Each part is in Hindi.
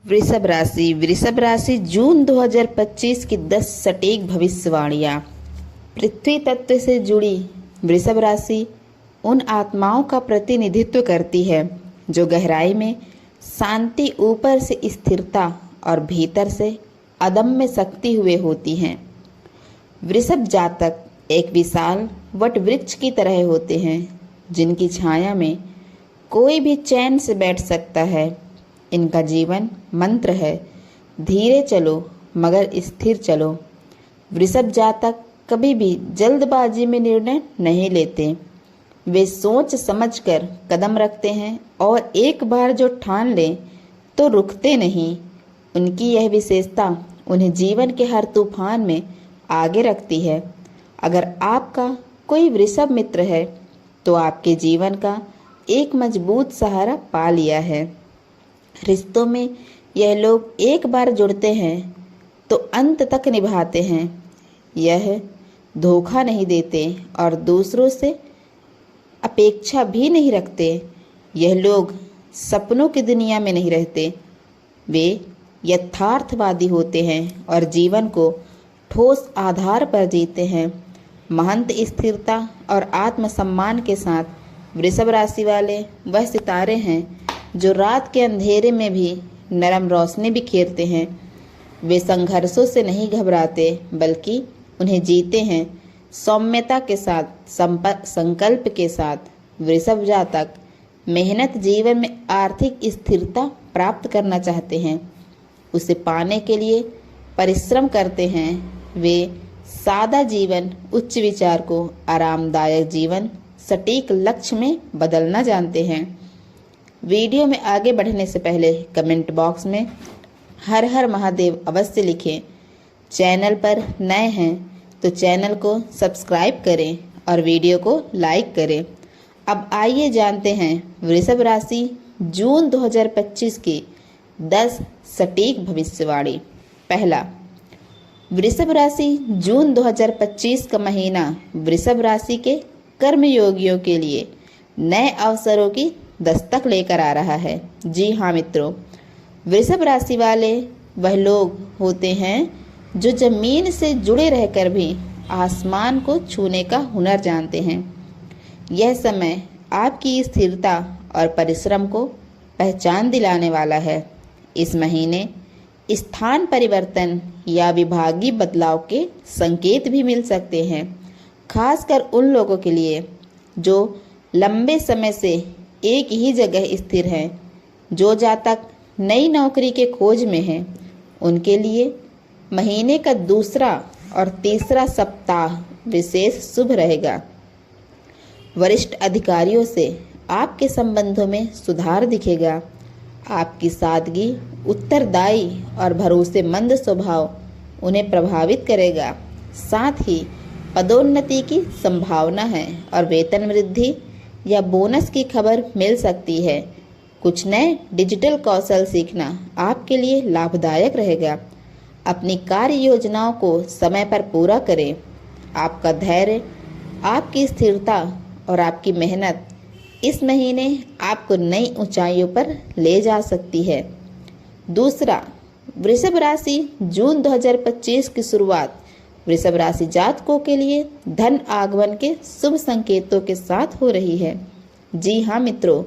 वृषभ राशि जून 2025 की 10 सटीक भविष्यवाणियां। पृथ्वी तत्व से जुड़ी वृषभ राशि उन आत्माओं का प्रतिनिधित्व करती है जो गहराई में शांति, ऊपर से स्थिरता और भीतर से अदम्य शक्ति हुए होती हैं। वृषभ जातक एक विशाल वट वृक्ष की तरह होते हैं जिनकी छाया में कोई भी चैन से बैठ सकता है। इनका जीवन मंत्र है, धीरे चलो मगर स्थिर चलो। वृषभ जातक कभी भी जल्दबाजी में निर्णय नहीं लेते। वे सोच समझकर कदम रखते हैं और एक बार जो ठान लें तो रुकते नहीं। उनकी यह विशेषता उन्हें जीवन के हर तूफान में आगे रखती है। अगर आपका कोई वृषभ मित्र है तो आपके जीवन का एक मजबूत सहारा पा लिया है। रिश्तों में यह लोग एक बार जुड़ते हैं तो अंत तक निभाते हैं। यह धोखा नहीं देते और दूसरों से अपेक्षा भी नहीं रखते। यह लोग सपनों की दुनिया में नहीं रहते। वे यथार्थवादी होते हैं और जीवन को ठोस आधार पर जीते हैं। महंत स्थिरता और आत्मसम्मान के साथ वृषभ राशि वाले वह सितारे हैं जो रात के अंधेरे में भी नरम रोशनी बिखेरते हैं। वे संघर्षों से नहीं घबराते बल्कि उन्हें जीते हैं सौम्यता के साथ, संकल्प के साथ। वृषभ जातक मेहनत जीवन में आर्थिक स्थिरता प्राप्त करना चाहते हैं, उसे पाने के लिए परिश्रम करते हैं। वे सादा जीवन, उच्च विचार को आरामदायक जीवन, सटीक लक्ष्य में बदलना जानते हैं। वीडियो में आगे बढ़ने से पहले कमेंट बॉक्स में हर हर महादेव अवश्य लिखें। चैनल पर नए हैं तो चैनल को सब्सक्राइब करें और वीडियो को लाइक करें। अब आइए जानते हैं वृषभ राशि जून 2025 की 10 सटीक भविष्यवाणी। पहला, वृषभ राशि जून 2025 का महीना वृषभ राशि के कर्मयोगियों के लिए नए अवसरों की दस्तक लेकर आ रहा है। जी हाँ मित्रों, वृषभ राशि वाले वह लोग होते हैं जो जमीन से जुड़े रहकर भी आसमान को छूने का हुनर जानते हैं। यह समय आपकी स्थिरता और परिश्रम को पहचान दिलाने वाला है। इस महीने स्थान परिवर्तन या विभागीय बदलाव के संकेत भी मिल सकते हैं, खासकर उन लोगों के लिए जो लंबे समय से एक ही जगह स्थिर हैं। जो जातक नई नौकरी के खोज में हैं, उनके लिए महीने का दूसरा और तीसरा सप्ताह विशेष शुभ रहेगा। वरिष्ठ अधिकारियों से आपके संबंधों में सुधार दिखेगा। आपकी सादगी, उत्तरदायी और भरोसेमंद स्वभाव उन्हें प्रभावित करेगा। साथ ही पदोन्नति की संभावना है और वेतन वृद्धि या बोनस की खबर मिल सकती है। कुछ नए डिजिटल कौशल सीखना आपके लिए लाभदायक रहेगा। अपनी कार्य योजनाओं को समय पर पूरा करें। आपका धैर्य, आपकी स्थिरता और आपकी मेहनत इस महीने आपको नई ऊंचाइयों पर ले जा सकती है। दूसरा, वृषभ राशि जून 2025 की शुरुआत वृषभ राशि जातकों के लिए धन आगमन के शुभ संकेतों के साथ हो रही है। जी हाँ मित्रों,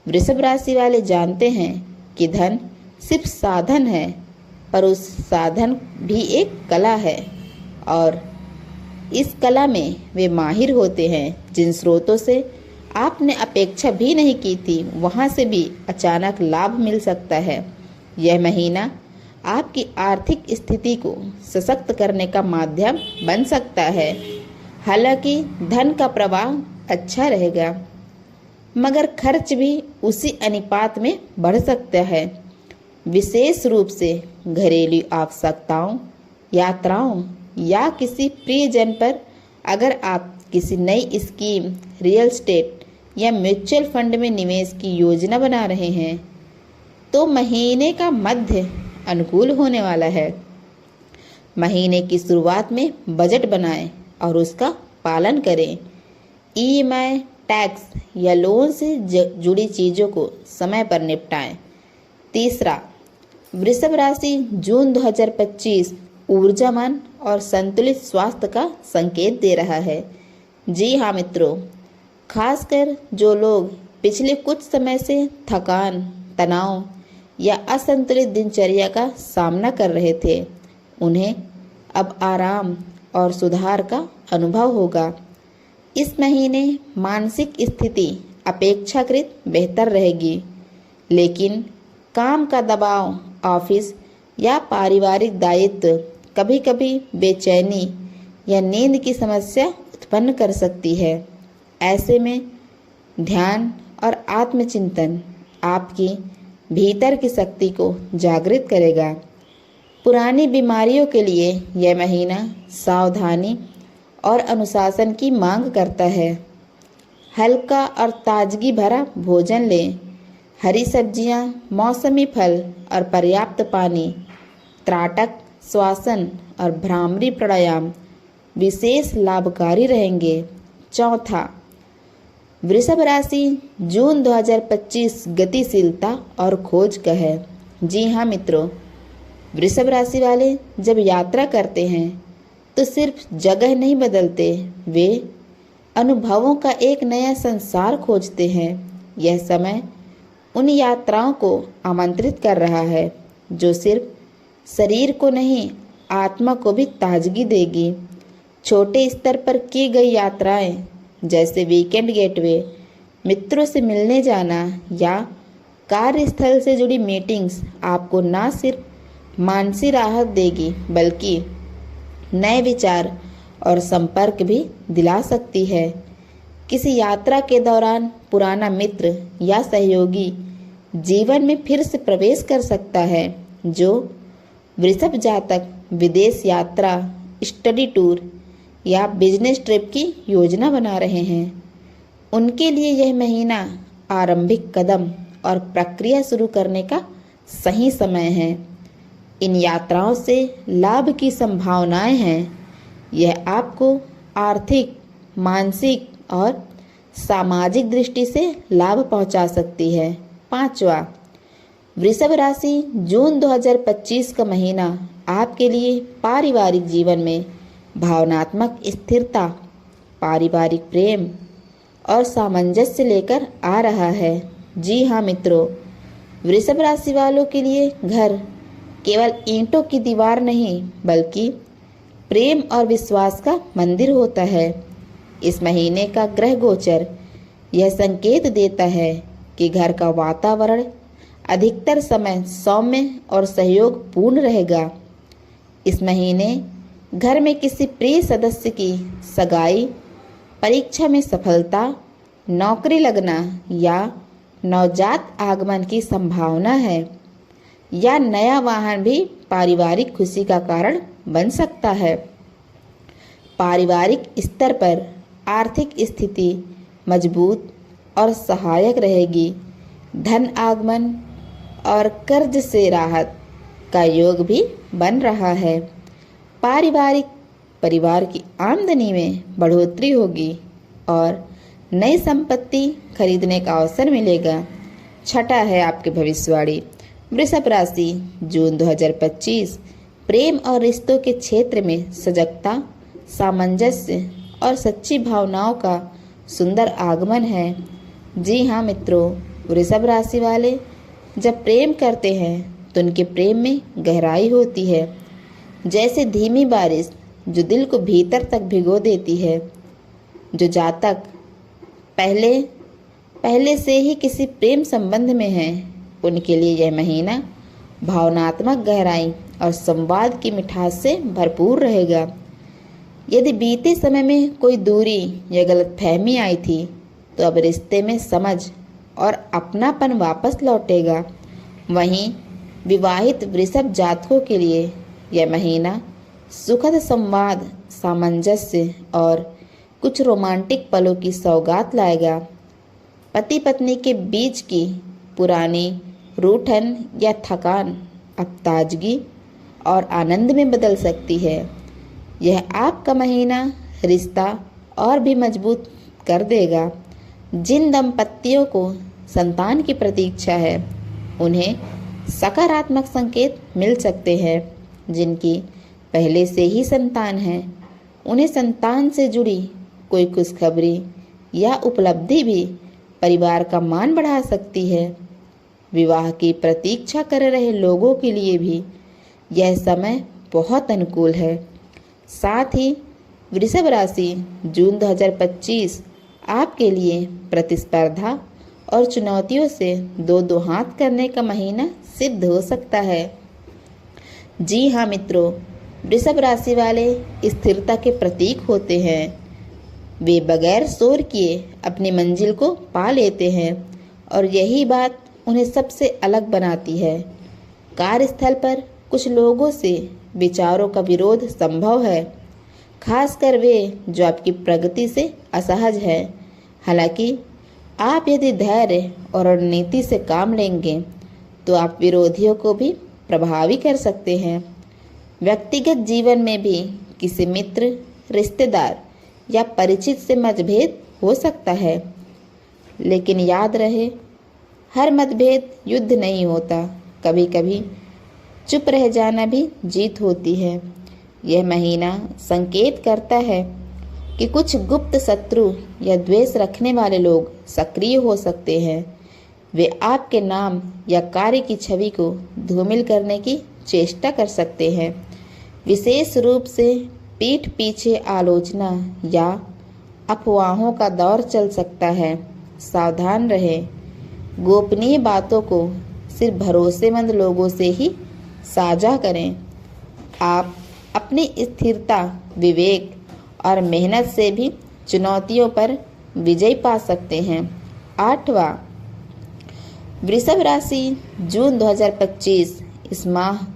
वृषभ राशि वाले जानते हैं कि धन सिर्फ साधन है, पर उस साधन भी एक कला है और इस कला में वे माहिर होते हैं। जिन स्रोतों से आपने अपेक्षा भी नहीं की थी, वहां से भी अचानक लाभ मिल सकता है। यह महीना आपकी आर्थिक स्थिति को सशक्त करने का माध्यम बन सकता है। हालांकि धन का प्रवाह अच्छा रहेगा, मगर खर्च भी उसी अनुपात में बढ़ सकता है। विशेष रूप से घरेलू आवश्यकताओं, यात्राओं या किसी प्रियजन पर। अगर आप किसी नई स्कीम, रियल एस्टेट या म्यूचुअल फंड में निवेश की योजना बना रहे हैं तो महीने का मध्य अनुकूल होने वाला है। महीने की शुरुआत में बजट बनाएं और उसका पालन करें। ईएमआई, टैक्स या लोन से जुड़ी चीज़ों को समय पर निपटाएं। तीसरा, वृषभ राशि जून 2025 ऊर्जावान और संतुलित स्वास्थ्य का संकेत दे रहा है। जी हाँ मित्रों, खासकर जो लोग पिछले कुछ समय से थकान, तनाव या असंतुलित दिनचर्या का सामना कर रहे थे, उन्हें अब आराम और सुधार का अनुभव होगा। इस महीने मानसिक स्थिति अपेक्षाकृत बेहतर रहेगी, लेकिन काम का दबाव, ऑफिस या पारिवारिक दायित्व कभी कभी बेचैनी या नींद की समस्या उत्पन्न कर सकती है। ऐसे में ध्यान और आत्मचिंतन आपकी भीतर की शक्ति को जागृत करेगा। पुरानी बीमारियों के लिए यह महीना सावधानी और अनुशासन की मांग करता है। हल्का और ताजगी भरा भोजन लें। हरी सब्जियां, मौसमी फल और पर्याप्त पानी, त्राटक, श्वासन और भ्रामरी प्राणायाम विशेष लाभकारी रहेंगे। चौथा, वृषभ राशि जून 2025 गतिशीलता और खोज का है। जी हाँ मित्रों, वृषभ राशि वाले जब यात्रा करते हैं तो सिर्फ जगह नहीं बदलते, वे अनुभवों का एक नया संसार खोजते हैं। यह समय उन यात्राओं को आमंत्रित कर रहा है जो सिर्फ शरीर को नहीं, आत्मा को भी ताजगी देगी। छोटे स्तर पर की गई यात्राएं जैसे वीकेंड गेटवे, मित्रों से मिलने जाना या कार्यस्थल से जुड़ी मीटिंग्स आपको न सिर्फ मानसिक राहत देगी बल्कि नए विचार और संपर्क भी दिला सकती है। किसी यात्रा के दौरान पुराना मित्र या सहयोगी जीवन में फिर से प्रवेश कर सकता है। जो वृषभ जातक विदेश यात्रा, स्टडी टूर या बिजनेस ट्रिप की योजना बना रहे हैं, उनके लिए यह महीना आरंभिक कदम और प्रक्रिया शुरू करने का सही समय है। इन यात्राओं से लाभ की संभावनाएं हैं। यह आपको आर्थिक, मानसिक और सामाजिक दृष्टि से लाभ पहुंचा सकती है। पांचवा, वृषभ राशि जून 2025 का महीना आपके लिए पारिवारिक जीवन में भावनात्मक स्थिरता, पारिवारिक प्रेम और सामंजस्य लेकर आ रहा है। जी हाँ मित्रों, वृषभ राशि वालों के लिए घर केवल ईंटों की दीवार नहीं बल्कि प्रेम और विश्वास का मंदिर होता है। इस महीने का ग्रह गोचर यह संकेत देता है कि घर का वातावरण अधिकतर समय सौम्य और सहयोग पूर्ण रहेगा। इस महीने घर में किसी प्रिय सदस्य की सगाई, परीक्षा में सफलता, नौकरी लगना या नवजात आगमन की संभावना है, या नया वाहन भी पारिवारिक खुशी का कारण बन सकता है। पारिवारिक स्तर पर आर्थिक स्थिति मजबूत और सहायक रहेगी। धन आगमन और कर्ज से राहत का योग भी बन रहा है। परिवार की आमदनी में बढ़ोतरी होगी और नई संपत्ति खरीदने का अवसर मिलेगा। छठा है आपकी भविष्यवाणी। वृषभ राशि जून 2025 प्रेम और रिश्तों के क्षेत्र में सजगता, सामंजस्य और सच्ची भावनाओं का सुंदर आगमन है। जी हाँ मित्रों, वृषभ राशि वाले जब प्रेम करते हैं तो उनके प्रेम में गहराई होती है, जैसे धीमी बारिश जो दिल को भीतर तक भिगो देती है। जो जातक पहले से ही किसी प्रेम संबंध में हैं, उनके लिए यह महीना भावनात्मक गहराई और संवाद की मिठास से भरपूर रहेगा। यदि बीते समय में कोई दूरी या गलतफहमी आई थी तो अब रिश्ते में समझ और अपनापन वापस लौटेगा। वहीं विवाहित वृषभ जातकों के लिए यह महीना सुखद संवाद, सामंजस्य और कुछ रोमांटिक पलों की सौगात लाएगा। पति पत्नी के बीच की पुरानी रूठन या थकान अब ताजगी और आनंद में बदल सकती है। यह आपका महीना रिश्ता और भी मजबूत कर देगा। जिन दंपतियों को संतान की प्रतीक्षा है, उन्हें सकारात्मक संकेत मिल सकते हैं। जिनकी पहले से ही संतान है, उन्हें संतान से जुड़ी कोई खुशखबरी या उपलब्धि भी परिवार का मान बढ़ा सकती है। विवाह की प्रतीक्षा कर रहे लोगों के लिए भी यह समय बहुत अनुकूल है। साथ ही वृषभ राशि जून 2025 आपके लिए प्रतिस्पर्धा और चुनौतियों से दो हाथ करने का महीना सिद्ध हो सकता है। जी हाँ मित्रों, वृषभ राशि वाले स्थिरता के प्रतीक होते हैं। वे बगैर शोर किए अपनी मंजिल को पा लेते हैं और यही बात उन्हें सबसे अलग बनाती है। कार्यस्थल पर कुछ लोगों से विचारों का विरोध संभव है, खासकर वे जो आपकी प्रगति से असहज है। हालांकि आप यदि धैर्य और रणनीति से काम लेंगे तो आप विरोधियों को भी प्रभावी कर सकते हैं। व्यक्तिगत जीवन में भी किसी मित्र, रिश्तेदार या परिचित से मतभेद हो सकता है, लेकिन याद रहे, हर मतभेद युद्ध नहीं होता। कभी कभी चुप रह जाना भी जीत होती है। यह महीना संकेत करता है कि कुछ गुप्त शत्रु या द्वेष रखने वाले लोग सक्रिय हो सकते हैं। वे आपके नाम या कार्य की छवि को धूमिल करने की चेष्टा कर सकते हैं। विशेष रूप से पीठ पीछे आलोचना या अफवाहों का दौर चल सकता है। सावधान रहें। गोपनीय बातों को सिर्फ भरोसेमंद लोगों से ही साझा करें। आप अपनी स्थिरता, विवेक और मेहनत से भी चुनौतियों पर विजय पा सकते हैं। 8वां, वृषभ राशि जून 2025 इस माह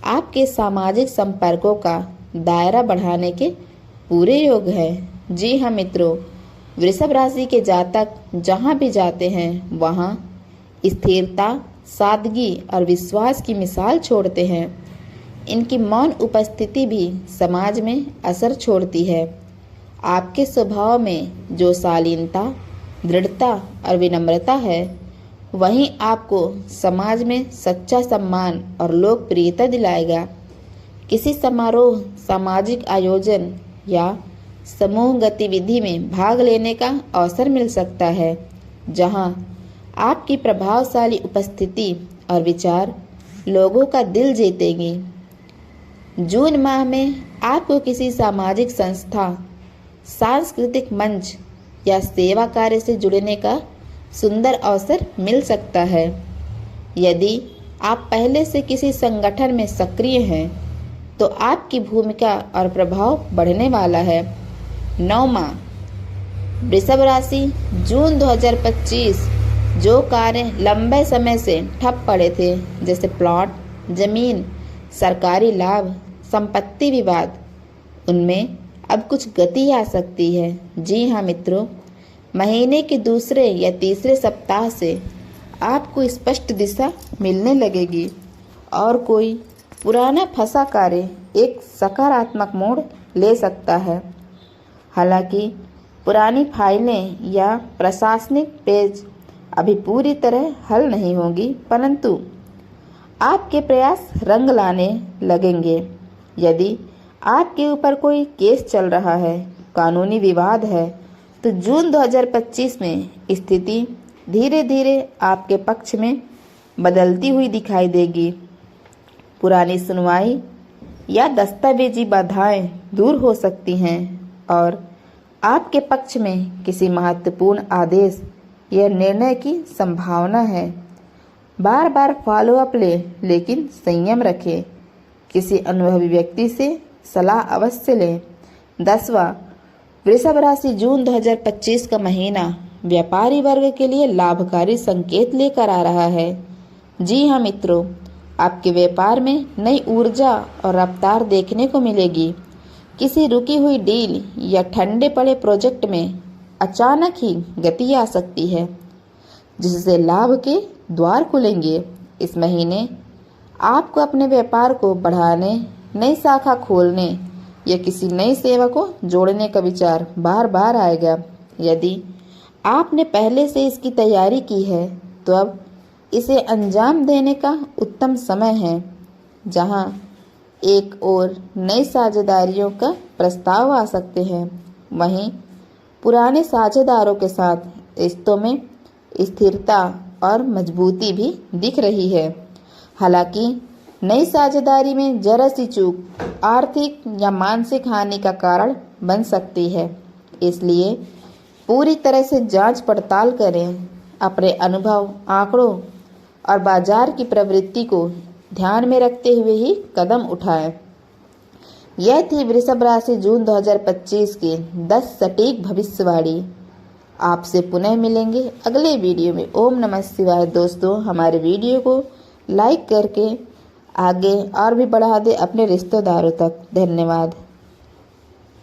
आपके सामाजिक संपर्कों का दायरा बढ़ाने के पूरे योग है। जी हाँ मित्रों, वृषभ राशि के जातक जहाँ भी जाते हैं वहाँ स्थिरता, सादगी और विश्वास की मिसाल छोड़ते हैं। इनकी मौन उपस्थिति भी समाज में असर छोड़ती है। आपके स्वभाव में जो शालीनता, दृढ़ता और विनम्रता है, वहीं आपको समाज में सच्चा सम्मान और लोकप्रियता दिलाएगा। किसी समारोह, सामाजिक आयोजन या समूह गतिविधि में भाग लेने का अवसर मिल सकता है, जहां आपकी प्रभावशाली उपस्थिति और विचार लोगों का दिल जीतेंगी। जून माह में आपको किसी सामाजिक संस्था, सांस्कृतिक मंच या सेवा कार्य से जुड़ने का सुंदर अवसर मिल सकता है। यदि आप पहले से किसी संगठन में सक्रिय हैं तो आपकी भूमिका और प्रभाव बढ़ने वाला है। 9वां, वृषभ राशि जून 2025 जो कार्य लंबे समय से ठप पड़े थे, जैसे प्लॉट, जमीन, सरकारी लाभ, संपत्ति विवाद, उनमें अब कुछ गति आ सकती है। जी हाँ मित्रों, महीने के दूसरे या तीसरे सप्ताह से आपको स्पष्ट दिशा मिलने लगेगी और कोई पुराना फंसा कार्य एक सकारात्मक मोड़ ले सकता है। हालांकि पुरानी फाइलें या प्रशासनिक पेज अभी पूरी तरह हल नहीं होगी, परंतु आपके प्रयास रंग लाने लगेंगे। यदि आपके ऊपर कोई केस चल रहा है, कानूनी विवाद है, तो जून 2025 में स्थिति धीरे धीरे आपके पक्ष में बदलती हुई दिखाई देगी। पुरानी सुनवाई या दस्तावेजी बाधाएं दूर हो सकती हैं और आपके पक्ष में किसी महत्वपूर्ण आदेश या निर्णय की संभावना है। बार बार फॉलो अप लेकिन संयम रखें। किसी अनुभवी व्यक्ति से सलाह अवश्य लें। 10वां, वृषभ राशि जून 2025 का महीना व्यापारी वर्ग के लिए लाभकारी संकेत लेकर आ रहा है। जी हाँ मित्रों, आपके व्यापार में नई ऊर्जा और रफ्तार देखने को मिलेगी। किसी रुकी हुई डील या ठंडे पड़े प्रोजेक्ट में अचानक ही गति आ सकती है, जिससे लाभ के द्वार खुलेंगे। इस महीने आपको अपने व्यापार को बढ़ाने, नई शाखा खोलने या किसी नई सेवा को जोड़ने का विचार बार बार आएगा। यदि आपने पहले से इसकी तैयारी की है तो अब इसे अंजाम देने का उत्तम समय है, जहां एक और नई साझेदारियों का प्रस्ताव आ सकते हैं। वहीं पुराने साझेदारों के साथ रिश्तों में स्थिरता और मजबूती भी दिख रही है। हालांकि नई साझेदारी में जरा सी चूक आर्थिक या मानसिक हानि का कारण बन सकती है, इसलिए पूरी तरह से जांच पड़ताल करें। अपने अनुभव, आंकड़ों और बाजार की प्रवृत्ति को ध्यान में रखते हुए ही कदम उठाएं। यह थी वृषभ राशि जून 2025 की 10 सटीक भविष्यवाणी। आपसे पुनः मिलेंगे अगले वीडियो में। ओम नमः शिवाय। दोस्तों, हमारे वीडियो को लाइक करके आगे और भी बढ़ा दे अपने रिश्तेदारों तक। धन्यवाद।